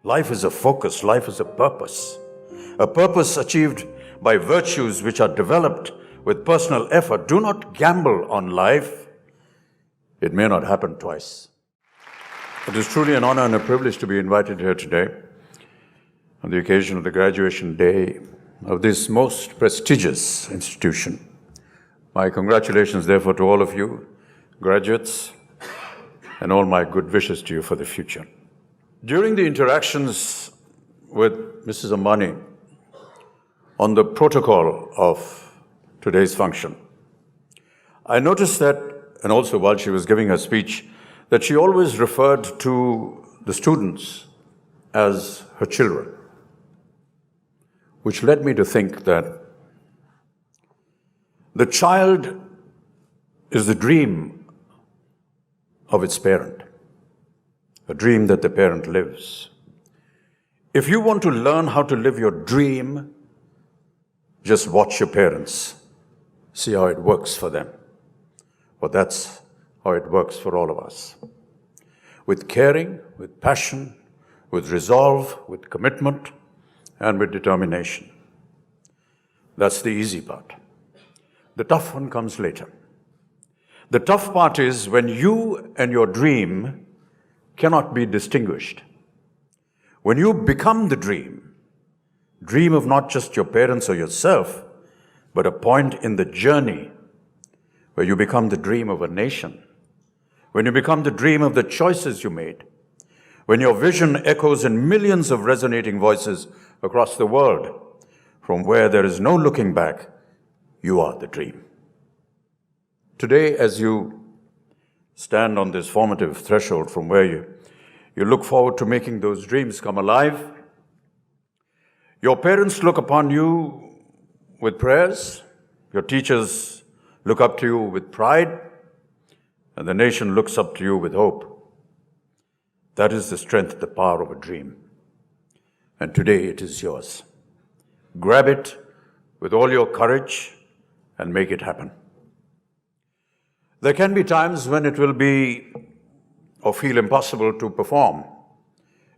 Life is a focus, life is a purpose achieved by virtues which are developed with personal effort. Do not gamble on life. It may not happen twice. It is truly an honor and a privilege to be invited here today on the occasion of the graduation day of this most prestigious institution. My congratulations, therefore, to all of you, graduates, and all my good wishes to you for the future. During the interactions with Mrs. Ambani on the protocol of today's function, I noticed that, and also while she was giving her speech, that she always referred to the students as her children, which led me to think that the child is the dream of its parent, a dream that the parent lives. If you want to learn how to live your dream, just watch your parents, see how it works for them. Well, that's how it works for all of us. With caring, with passion, with resolve, with commitment, and with determination. That's the easy part. The tough one comes later. The tough part is when you and your dream cannot be distinguished. When you become the dream of not just your parents or yourself, but a point in the journey where you become the dream of a nation, when you become the dream of the choices you made, when your vision echoes in millions of resonating voices across the world, from where there is no looking back, you are the dream. Today, as you stand on this formative threshold from where you look forward to making those dreams come alive, your parents look upon you with prayers, your teachers look up to you with pride, and the nation looks up to you with hope. That is the strength, the power of a dream. And today it is yours. Grab it with all your courage and make it happen. There can be times when it will be or feel impossible to perform.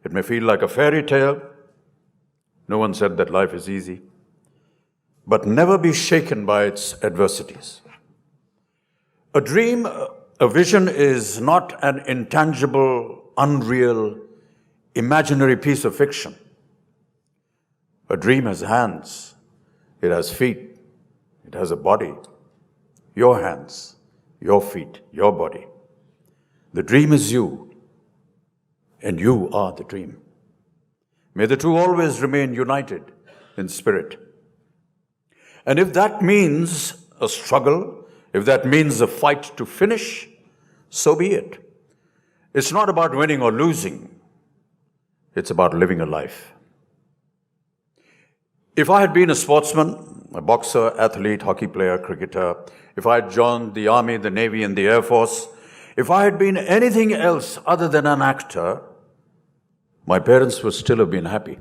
It may feel like a fairy tale. No one said that life is easy. But never be shaken by its adversities. A dream, a vision is not an intangible, unreal, imaginary piece of fiction. A dream has hands, it has feet, it has a body. Your hands, your feet, your body. The dream is you, and you are the dream. May the two always remain united in spirit. And if that means a struggle, if that means a fight to finish, so be it. It's not about winning or losing. It's about living a life. If I had been a sportsman, a boxer, athlete, hockey player, cricketer, if I had joined the Army, the Navy, and the Air Force, if I had been anything else other than an actor, my parents would still have been happy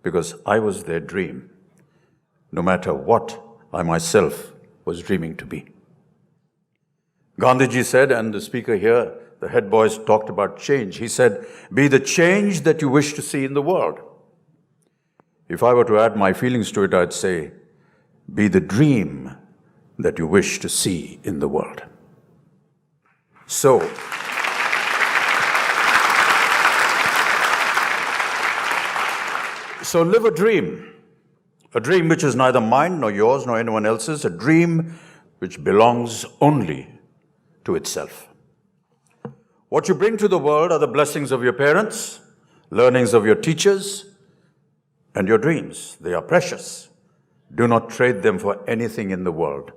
because I was their dream, no matter what I myself was dreaming to be. Gandhiji said, and the speaker here, the head boys talked about change. He said, be the change that you wish to see in the world. If I were to add my feelings to it, I'd say, be the dream that you wish to see in the world. So, live a dream which is neither mine nor yours nor anyone else's, a dream which belongs only to itself. What you bring to the world are the blessings of your parents, learnings of your teachers, and your dreams. They are precious. Do not trade them for anything in the world.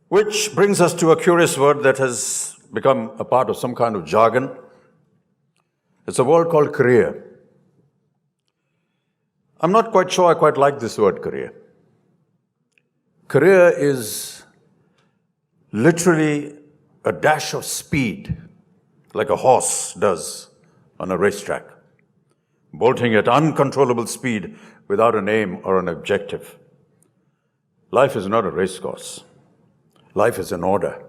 Which brings us to a curious word that has become a part of some kind of jargon. It's a word called career. I'm not quite sure I quite like this word, career. Career is literally a dash of speed, like a horse does on a racetrack, bolting at uncontrollable speed without an aim or an objective. Life is not a race course. Life is an order,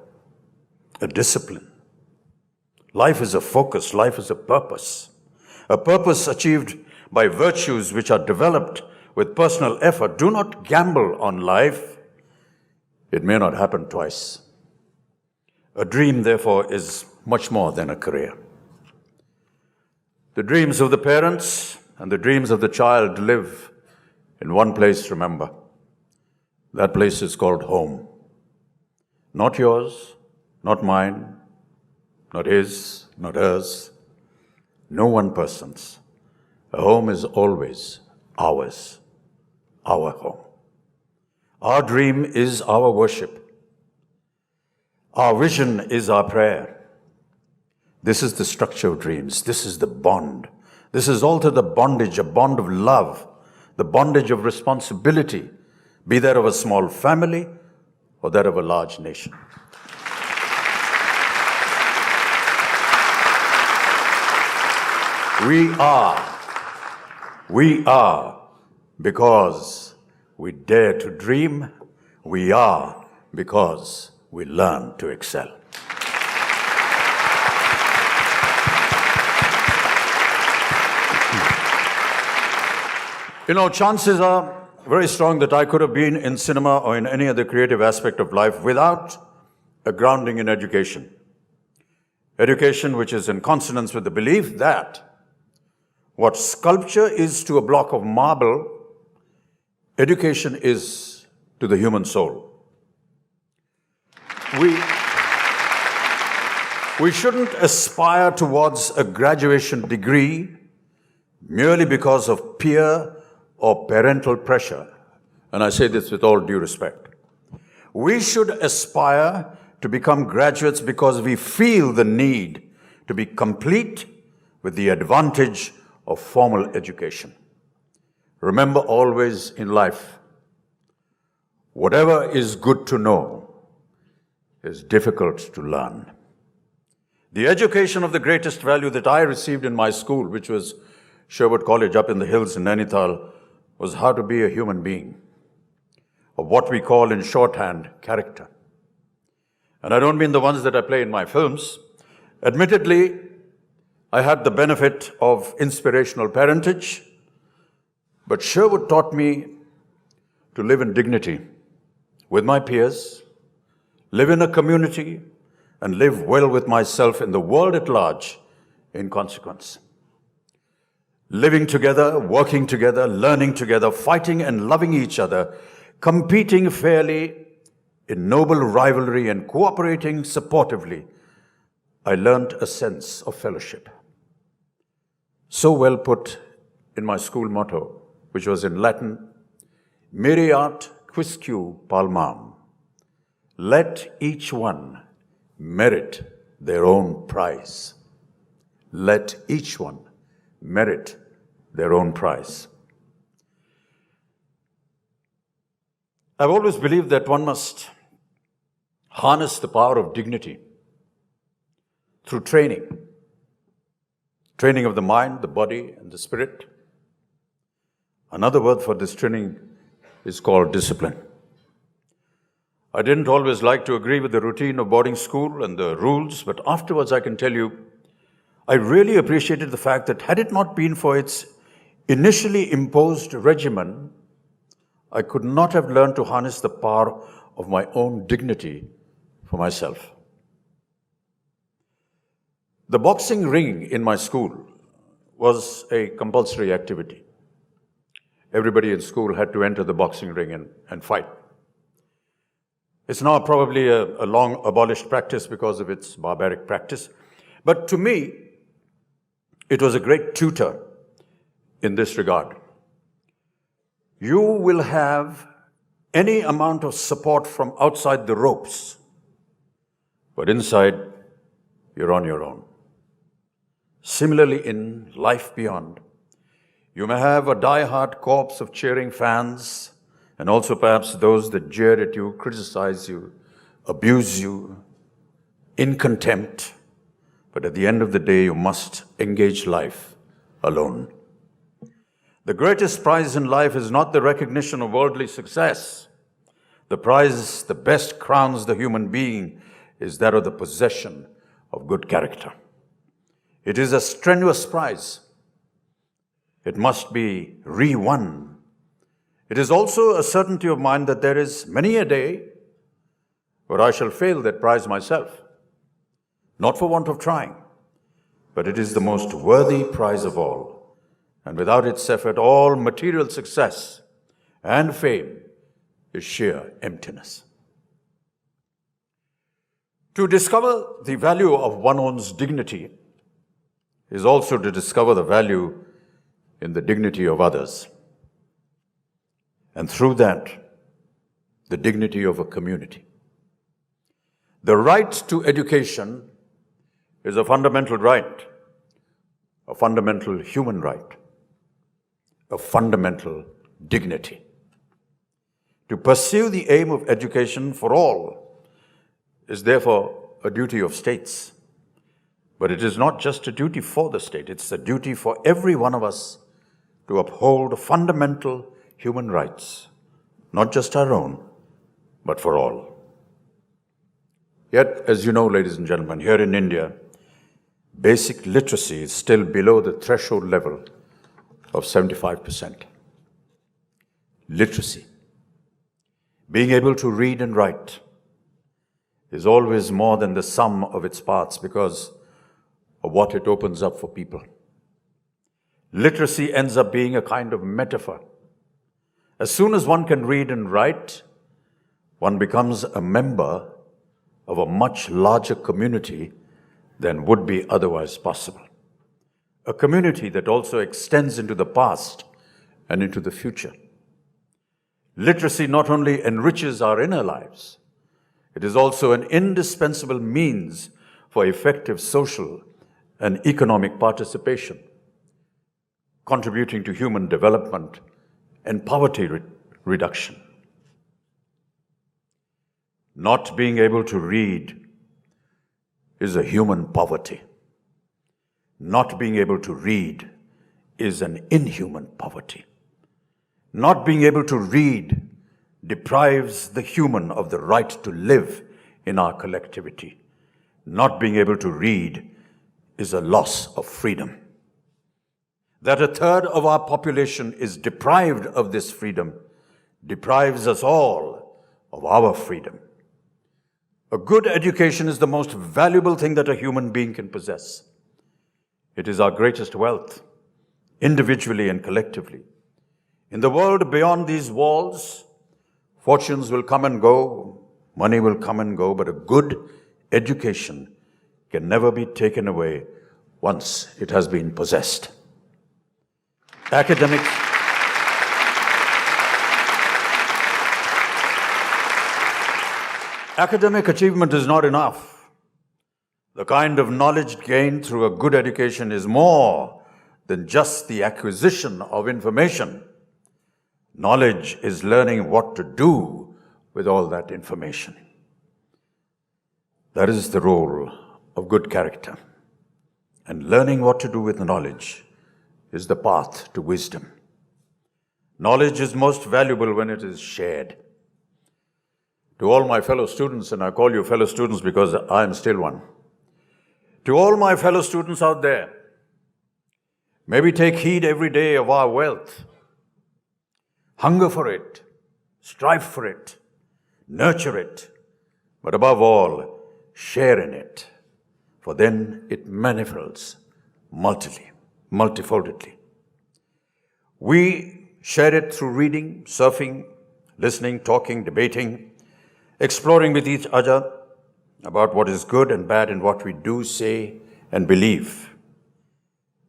a discipline. Life is a focus. Life is a purpose. a purpose achieved by virtues which are developed with personal effort. Do not gamble on life. It may not happen twice. A dream, therefore, is much more than a career. The dreams of the parents and the dreams of the child live in one place, remember. That place is called home. Not yours, not mine, not his, not hers. No one person's. A home is always ours, our home. Our dream is our worship. Our vision is our prayer. This is the structure of dreams. This is the bond. This is also the bondage, a bond of love, the bondage of responsibility, be that of a small family or that of a large nation. We are because we dare to dream. We are because we learn to excel. You know, chances are very strong that I could have been in cinema or in any other creative aspect of life without a grounding in education. Education which is in consonance with the belief that what sculpture is to a block of marble, education is to the human soul. We shouldn't aspire towards a graduation degree merely because of peer or parental pressure. And I say this with all due respect. We should aspire to become graduates because we feel the need to be complete with the advantage of formal education. Remember always in life, whatever is good to know is difficult to learn. The education of the greatest value that I received in my school, which was Sherwood College up in the hills in Nainital, was how to be a human being, of what we call in shorthand, character. And I don't mean the ones that I play in my films. Admittedly, I had the benefit of inspirational parentage, but Sherwood taught me to live in dignity with my peers, live in a community, and live well with myself in the world at large in consequence. Living together, working together, learning together, fighting and loving each other, competing fairly in noble rivalry and cooperating supportively, I learned a sense of fellowship. So well put in my school motto, which was in Latin, Meriat quisque palmam. Let each one merit their own prize. Let each one merit their own prize. I've always believed that one must harness the power of dignity through training. Training of the mind, the body, and the spirit. Another word for this training is called discipline. I didn't always like to agree with the routine of boarding school and the rules, but afterwards I can tell you, I really appreciated the fact that had it not been for its initially imposed regimen, I could not have learned to harness the power of my own dignity for myself. The boxing ring in my school was a compulsory activity. Everybody in school had to enter the boxing ring and fight. It's now probably a long abolished practice because of its barbaric practice. But to me, it was a great tutor in this regard. You will have any amount of support from outside the ropes, but inside, you're on your own. Similarly, in life beyond, you may have a die-hard corps of cheering fans, and also perhaps those that jeer at you, criticize you, abuse you, in contempt. But at the end of the day, you must engage life alone. The greatest prize in life is not the recognition of worldly success. The prize, the best crowns the human being, is that of the possession of good character. It is a strenuous prize. It must be re-won. It is also a certainty of mind that there is many a day where I shall fail that prize myself, not for want of trying, but it is the most worthy prize of all, and without its effort, all material success and fame is sheer emptiness. To discover the value of one's own dignity is also to discover the value in the dignity of others, and through that, the dignity of a community. The right to education is a fundamental right, a fundamental human right, a fundamental dignity. To pursue the aim of education for all is therefore a duty of states. But it is not just a duty for the state, it's a duty for every one of us to uphold fundamental human rights, not just our own, but for all. Yet, as you know, ladies and gentlemen, here in India, basic literacy is still below the threshold level of 75%. Literacy, being able to read and write, is always more than the sum of its parts because of what it opens up for people. Literacy ends up being a kind of metaphor. As soon as one can read and write, one becomes a member of a much larger community than would be otherwise possible. A community that also extends into the past and into the future. Literacy not only enriches our inner lives, it is also an indispensable means for effective social and economic participation, contributing to human development and poverty reduction. Not being able to read is a human poverty. Not being able to read is an inhuman poverty. Not being able to read deprives the human of the right to live in our collectivity. Not being able to read is a loss of freedom. That a third of our population is deprived of this freedom deprives us all of our freedom. A good education is the most valuable thing that a human being can possess. It is our greatest wealth, individually and collectively. In the world beyond these walls, fortunes will come and go, money will come and go, but a good education can never be taken away once it has been possessed. Academic achievement is not enough. The kind of knowledge gained through a good education is more than just the acquisition of information. Knowledge is learning what to do with all that information. That is the role of good character. And learning what to do with knowledge is the path to wisdom. Knowledge is most valuable when it is shared. To all my fellow students, and I call you fellow students because I am still one. To all my fellow students out there, may we take heed every day of our wealth. Hunger for it, strive for it, nurture it, but above all, share in it, for then it manifolds multifoldedly. We share it through reading, surfing, listening, talking, debating, exploring with each other about what is good and bad in what we do, say, and believe.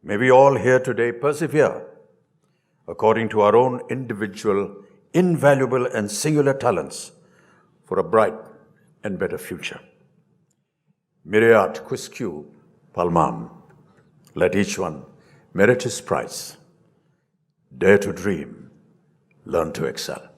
May we all here today persevere according to our own individual, invaluable and singular talents for a bright and better future. Miriat quisque palmam. Let each one merit his prize. Dare to dream, learn to excel.